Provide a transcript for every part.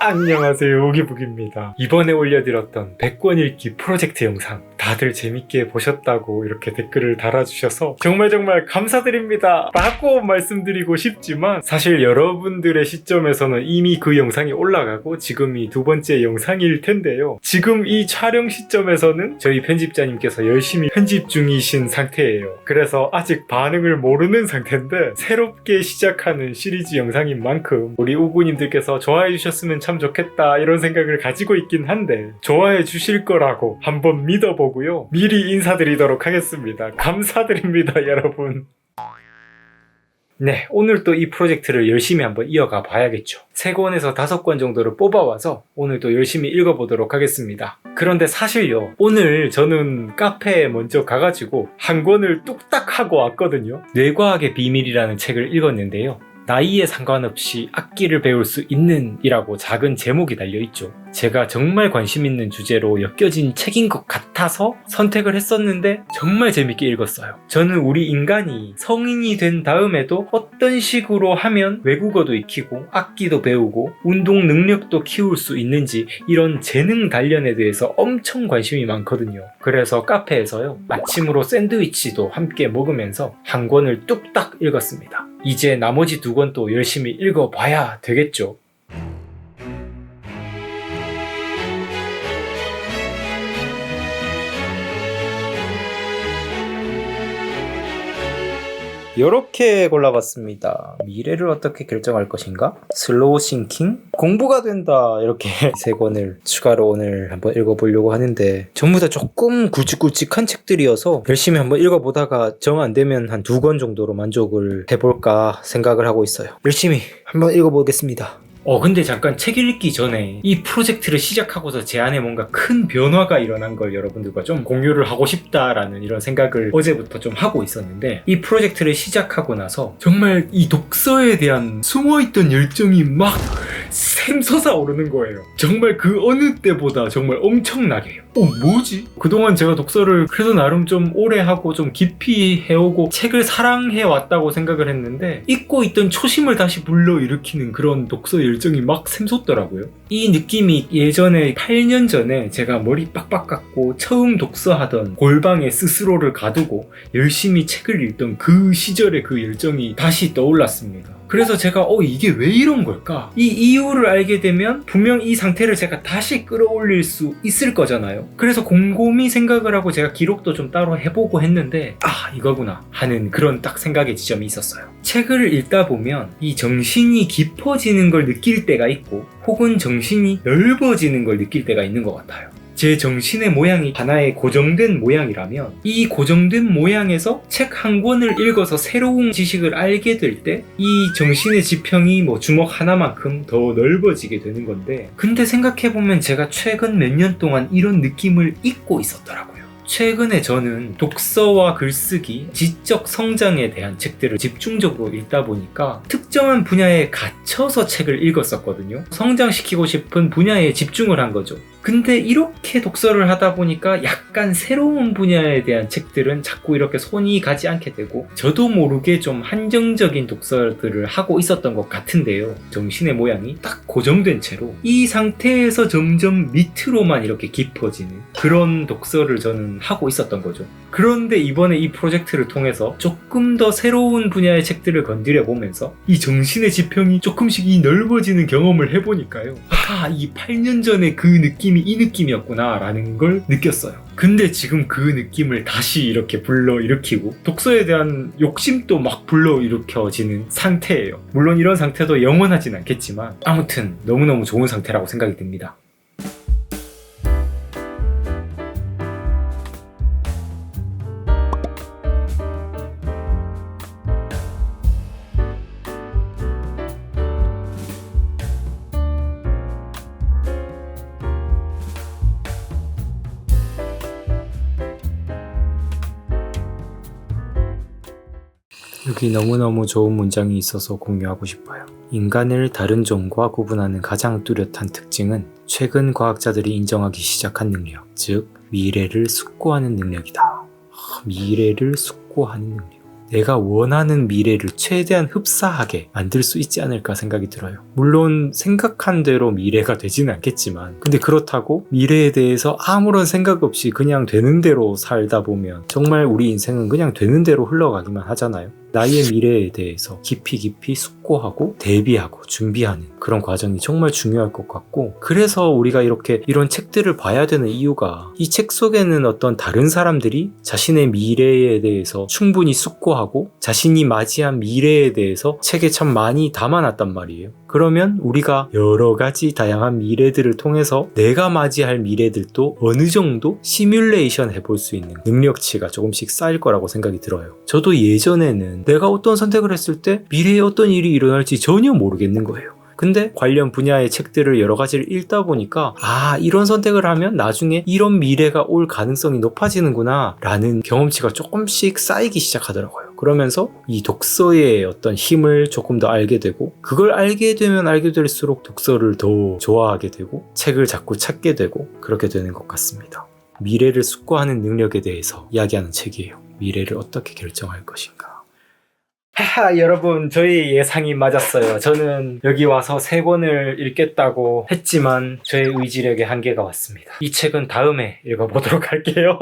안녕하세요, 오기북입니다. 이번에 올려드렸던 100권 읽기 프로젝트 영상 다들 재밌게 보셨다고 이렇게 댓글을 달아주셔서 정말 감사드립니다 라고 말씀드리고 싶지만, 사실 여러분들의 시점에서는 이미 그 영상이 올라가고 지금이 두 번째 영상일 텐데요. 지금 이 촬영 시점에서는 저희 편집자님께서 열심히 편집 중이신 상태예요. 그래서 아직 반응을 모르는 상태인데, 새롭게 시작하는 시리즈 영상인 만큼 우리 우구님들께서 좋아해 주셨으면 참 좋겠다 이런 생각을 가지고 있긴 한데, 좋아해 주실 거라고 한번 믿어보고요, 미리 인사드리도록 하겠습니다. 감사드립니다 여러분. 네, 오늘 또 이 프로젝트를 열심히 한번 이어가 봐야겠죠. 3권에서 5권 정도를 뽑아와서 오늘 또 열심히 읽어보도록 하겠습니다. 그런데 사실요, 오늘 저는 카페에 먼저 가가지고 한 권을 뚝딱 하고 왔거든요. 뇌과학의 비밀이라는 책을 읽었는데요, 나이에 상관없이 악기를 배울 수 있는 이라고 작은 제목이 달려있죠. 제가 정말 관심 있는 주제로 엮여진 책인 것 같아서 선택을 했었는데 정말 재밌게 읽었어요. 저는 우리 인간이 성인이 된 다음에도 어떤 식으로 하면 외국어도 익히고 악기도 배우고 운동 능력도 키울 수 있는지, 이런 재능 단련에 대해서 엄청 관심이 많거든요. 그래서 카페에서요, 아침으로 샌드위치도 함께 먹으면서 한 권을 뚝딱 읽었습니다. 이제 나머지 2권 또 열심히 읽어봐야 되겠죠. 이렇게 골라봤습니다. 미래를 어떻게 결정할 것인가? 슬로우 싱킹? 공부가 된다. 이렇게 3권을 추가로 오늘 한번 읽어보려고 하는데, 전부 다 조금 굵직굵직한 책들이어서 열심히 한번 읽어보다가 정 안되면 한 2권 정도로 만족을 해볼까 생각을 하고 있어요. 열심히 한번 읽어보겠습니다. 근데 잠깐, 책 읽기 전에 이 프로젝트를 시작하고서 제 안에 뭔가 큰 변화가 일어난 걸 여러분들과 좀 공유를 하고 싶다라는 이런 생각을 어제부터 좀 하고 있었는데, 이 프로젝트를 시작하고 나서 정말 이 독서에 대한 숨어있던 열정이 막 샘솟아 오르는 거예요. 정말 그 어느 때보다 정말 엄청나게요. 뭐지? 그동안 제가 독서를 그래도 나름 좀 오래 하고 좀 깊이 해오고 책을 사랑해왔다고 생각을 했는데, 잊고 있던 초심을 다시 불러일으키는 그런 독서 열정이 막 샘솟더라고요. 이 느낌이 예전에 8년 전에 제가 머리 빡빡 깎고 처음 독서하던 골방에 스스로를 가두고 열심히 책을 읽던 그 시절의 그 열정이 다시 떠올랐습니다. 그래서 제가 이게 왜 이런 걸까? 이 이유를 알게 되면 분명 이 상태를 제가 다시 끌어올릴 수 있을 거잖아요. 그래서 곰곰이 생각을 하고 제가 기록도 좀 따로 해보고 했는데, 이거구나 하는 그런 딱 생각의 지점이 있었어요. 책을 읽다 보면 이 정신이 깊어지는 걸 느낄 때가 있고, 혹은 정신이 넓어지는 걸 느낄 때가 있는 것 같아요. 제 정신의 모양이 하나의 고정된 모양이라면, 이 고정된 모양에서 책 한 권을 읽어서 새로운 지식을 알게 될 때 이 정신의 지평이 주먹 하나만큼 더 넓어지게 되는 건데, 근데 생각해보면 제가 최근 몇 년 동안 이런 느낌을 잊고 있었더라고요. 최근에 저는 독서와 글쓰기, 지적 성장에 대한 책들을 집중적으로 읽다 보니까 특정한 분야에 갇혀서 책을 읽었었거든요. 성장시키고 싶은 분야에 집중을 한 거죠. 근데 이렇게 독서를 하다 보니까 약간 새로운 분야에 대한 책들은 자꾸 이렇게 손이 가지 않게 되고, 저도 모르게 좀 한정적인 독서들을 하고 있었던 것 같은데요. 정신의 모양이 딱 고정된 채로 이 상태에서 점점 밑으로만 이렇게 깊어지는 그런 독서를 저는 하고 있었던 거죠. 그런데 이번에 이 프로젝트를 통해서 조금 더 새로운 분야의 책들을 건드려 보면서 이 정신의 지평이 조금씩 넓어지는 경험을 해보니까요, 이 8년 전에 그 느낌이 이 느낌이었구나 라는 걸 느꼈어요. 근데 지금 그 느낌을 다시 이렇게 불러일으키고 독서에 대한 욕심도 막 불러일으켜지는 상태예요. 물론 이런 상태도 영원하진 않겠지만 아무튼 너무너무 좋은 상태라고 생각이 듭니다. 여기 너무너무 좋은 문장이 있어서 공유하고 싶어요. 인간을 다른 종과 구분하는 가장 뚜렷한 특징은 최근 과학자들이 인정하기 시작한 능력, 즉 미래를 숙고하는 능력이다. 미래를 숙고하는 능력. 내가 원하는 미래를 최대한 흡사하게 만들 수 있지 않을까 생각이 들어요. 물론 생각한 대로 미래가 되지는 않겠지만, 근데 그렇다고 미래에 대해서 아무런 생각 없이 그냥 되는 대로 살다 보면 정말 우리 인생은 그냥 되는 대로 흘러가기만 하잖아요. 나의 미래에 대해서 깊이 숙고하고 대비하고 준비하는 그런 과정이 정말 중요할 것 같고, 그래서 우리가 이런 책들을 봐야 되는 이유가, 이 책 속에는 어떤 다른 사람들이 자신의 미래에 대해서 충분히 숙고하고 자신이 맞이한 미래에 대해서 책에 참 많이 담아놨단 말이에요. 그러면 우리가 여러 가지 다양한 미래들을 통해서 내가 맞이할 미래들도 어느 정도 시뮬레이션 해볼 수 있는 능력치가 조금씩 쌓일 거라고 생각이 들어요. 저도 예전에는 내가 어떤 선택을 했을 때 미래에 어떤 일이 일어날지 전혀 모르겠는 거예요. 근데 관련 분야의 책들을 여러 가지를 읽다 보니까, 이런 선택을 하면 나중에 이런 미래가 올 가능성이 높아지는구나 라는 경험치가 조금씩 쌓이기 시작하더라고요. 그러면서 이 독서의 어떤 힘을 조금 더 알게 되고, 그걸 알게 되면 알게 될수록 독서를 더 좋아하게 되고 책을 자꾸 찾게 되고 그렇게 되는 것 같습니다. 미래를 숙고하는 능력에 대해서 이야기하는 책이에요. 미래를 어떻게 결정할 것인가. 여러분, 저희 예상이 맞았어요. 저는 여기 와서 3권을 읽겠다고 했지만 저의 의지력에 한계가 왔습니다. 이 책은 다음에 읽어보도록 할게요.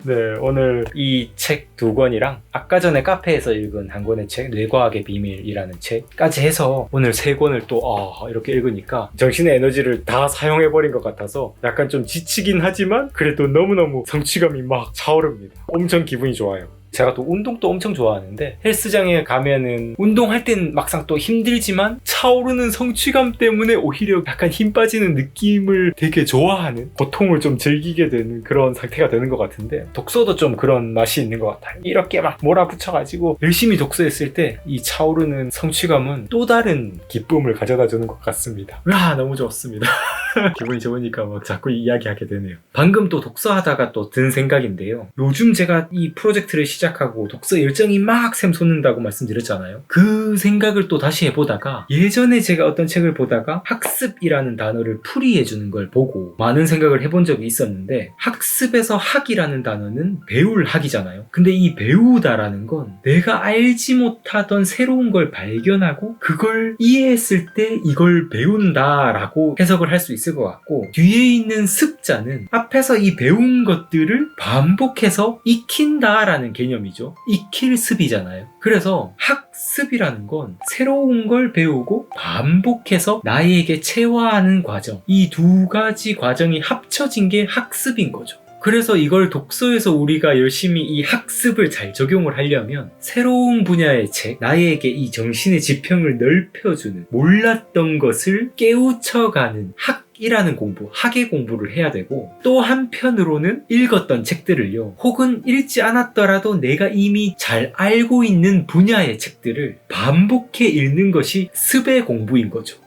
네, 오늘 이 책 2권이랑 아까 전에 카페에서 읽은 한 권의 책, 뇌과학의 비밀이라는 책까지 해서 오늘 3권을 또 이렇게 읽으니까 정신의 에너지를 다 사용해버린 것 같아서 약간 좀 지치긴 하지만 그래도 너무너무 성취감이 막 차오릅니다. 엄청 기분이 좋아요. 제가 또 운동도 엄청 좋아하는데, 헬스장에 가면은 운동할 땐 막상 또 힘들지만 차오르는 성취감 때문에 오히려 약간 힘 빠지는 느낌을 되게 좋아하는, 고통을 좀 즐기게 되는 그런 상태가 되는 것 같은데, 독서도 좀 그런 맛이 있는 것 같아요. 이렇게 막 몰아붙여가지고 열심히 독서했을 때 이 차오르는 성취감은 또 다른 기쁨을 가져다 주는 것 같습니다. 너무 좋습니다. 기분이 좋으니까 막 자꾸 이야기하게 되네요. 방금 또 독서하다가 또 든 생각인데요. 요즘 제가 이 프로젝트를 시작하고 독서 열정이 막 샘솟는다고 말씀드렸잖아요. 그 생각을 또 다시 해보다가, 예전에 제가 어떤 책을 보다가 학습이라는 단어를 풀이해주는 걸 보고 많은 생각을 해본 적이 있었는데, 학습에서 학이라는 단어는 배울 학이잖아요. 근데 이 배우다라는 건 내가 알지 못하던 새로운 걸 발견하고 그걸 이해했을 때 이걸 배운다라고 해석을 할 수 있을 것 같고, 뒤에 있는 습자는 앞에서 이 배운 것들을 반복해서 익힌다라는 개념이죠. 익힐 습이잖아요. 그래서 학습이라는 건 새로운 걸 배우고 반복해서 나에게 체화하는 과정, 이 2가지 과정이 합쳐진 게 학습인 거죠. 그래서 이걸 독서에서 우리가 열심히 이 학습을 잘 적용을 하려면 새로운 분야의 책, 나에게 이 정신의 지평을 넓혀주는, 몰랐던 것을 깨우쳐가는 학이라는 공부, 학의 공부를 해야 되고, 또 한편으로는 읽었던 책들을요, 혹은 읽지 않았더라도 내가 이미 잘 알고 있는 분야의 책들을 반복해 읽는 것이 습의 공부인 거죠.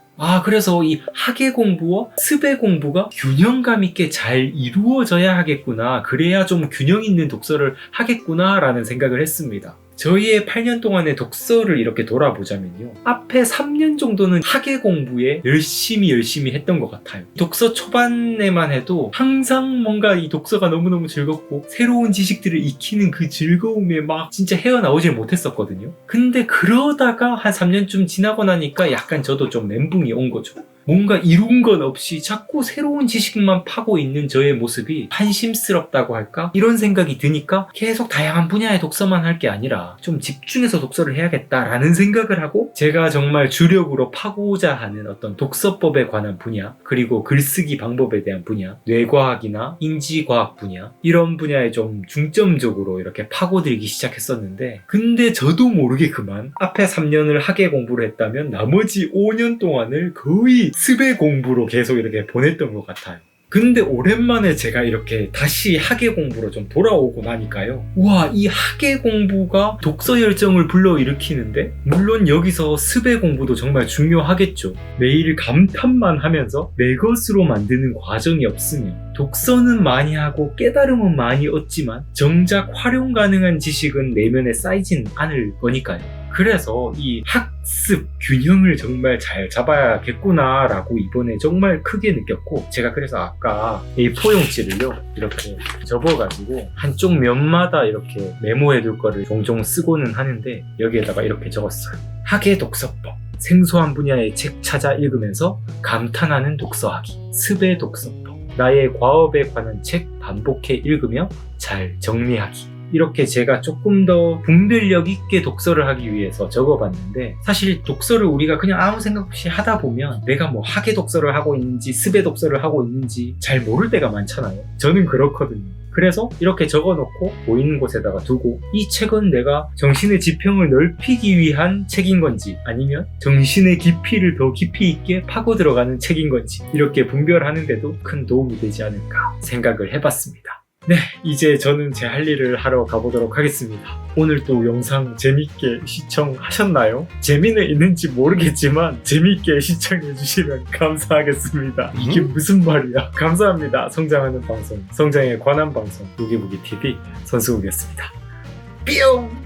그래서 이 학의 공부와 습의 공부가 균형감 있게 잘 이루어져야 하겠구나, 그래야 좀 균형 있는 독서를 하겠구나 라는 생각을 했습니다. 저희의 8년 동안의 독서를 이렇게 돌아보자면요, 앞에 3년 정도는 학예 공부에 열심히 했던 것 같아요. 독서 초반에만 해도 항상 뭔가 이 독서가 너무너무 즐겁고 새로운 지식들을 익히는 그 즐거움에 막 진짜 헤어나오질 못했었거든요. 근데 그러다가 한 3년쯤 지나고 나니까 약간 저도 좀 멘붕이 온 거죠. 뭔가 이룬 건 없이 자꾸 새로운 지식만 파고 있는 저의 모습이 한심스럽다고 할까? 이런 생각이 드니까 계속 다양한 분야의 독서만 할 게 아니라 좀 집중해서 독서를 해야겠다라는 생각을 하고, 제가 정말 주력으로 파고자 하는 어떤 독서법에 관한 분야, 그리고 글쓰기 방법에 대한 분야, 뇌과학이나 인지과학 분야, 이런 분야에 좀 중점적으로 이렇게 파고들기 시작했었는데, 근데 저도 모르게 그만 앞에 3년을 학예 공부를 했다면 나머지 5년 동안을 거의 습의 공부로 계속 이렇게 보냈던 것 같아요. 근데 오랜만에 제가 이렇게 다시 학예 공부로 좀 돌아오고 나니까요, 우와, 이 학예 공부가 독서 열정을 불러일으키는데, 물론 여기서 습의 공부도 정말 중요하겠죠. 매일 감탄만 하면서 내 것으로 만드는 과정이 없으면 독서는 많이 하고 깨달음은 많이 얻지만 정작 활용 가능한 지식은 내면에 쌓이진 않을 거니까요. 그래서 이 학습 균형을 정말 잘 잡아야겠구나 라고 이번에 정말 크게 느꼈고, 제가 그래서 아까 A4용지를요 이렇게 접어가지고 한쪽 면마다 이렇게 메모해둘 거를 종종 쓰고는 하는데, 여기에다가 이렇게 적었어요. 학예 독서법. 생소한 분야의 책 찾아 읽으면서 감탄하는 독서하기. 습의 독서법. 나의 과업에 관한 책 반복해 읽으며 잘 정리하기. 이렇게 제가 조금 더 분별력 있게 독서를 하기 위해서 적어봤는데, 사실 독서를 우리가 그냥 아무 생각 없이 하다 보면 내가 뭐 학예 독서를 하고 있는지 습의 독서를 하고 있는지 잘 모를 때가 많잖아요. 저는 그렇거든요. 그래서 이렇게 적어놓고 보이는 곳에다가 두고, 이 책은 내가 정신의 지평을 넓히기 위한 책인 건지 아니면 정신의 깊이를 더 깊이 있게 파고 들어가는 책인 건지, 이렇게 분별하는 데도 큰 도움이 되지 않을까 생각을 해봤습니다. 네, 이제 저는 제 할 일을 하러 가보도록 하겠습니다. 오늘도 영상 재밌게 시청하셨나요? 재미는 있는지 모르겠지만 재밌게 시청해주시면 감사하겠습니다. 이게 무슨 말이야? 감사합니다. 성장하는 방송, 성장에 관한 방송, 무기무기TV 선수국이었습니다. 뿅!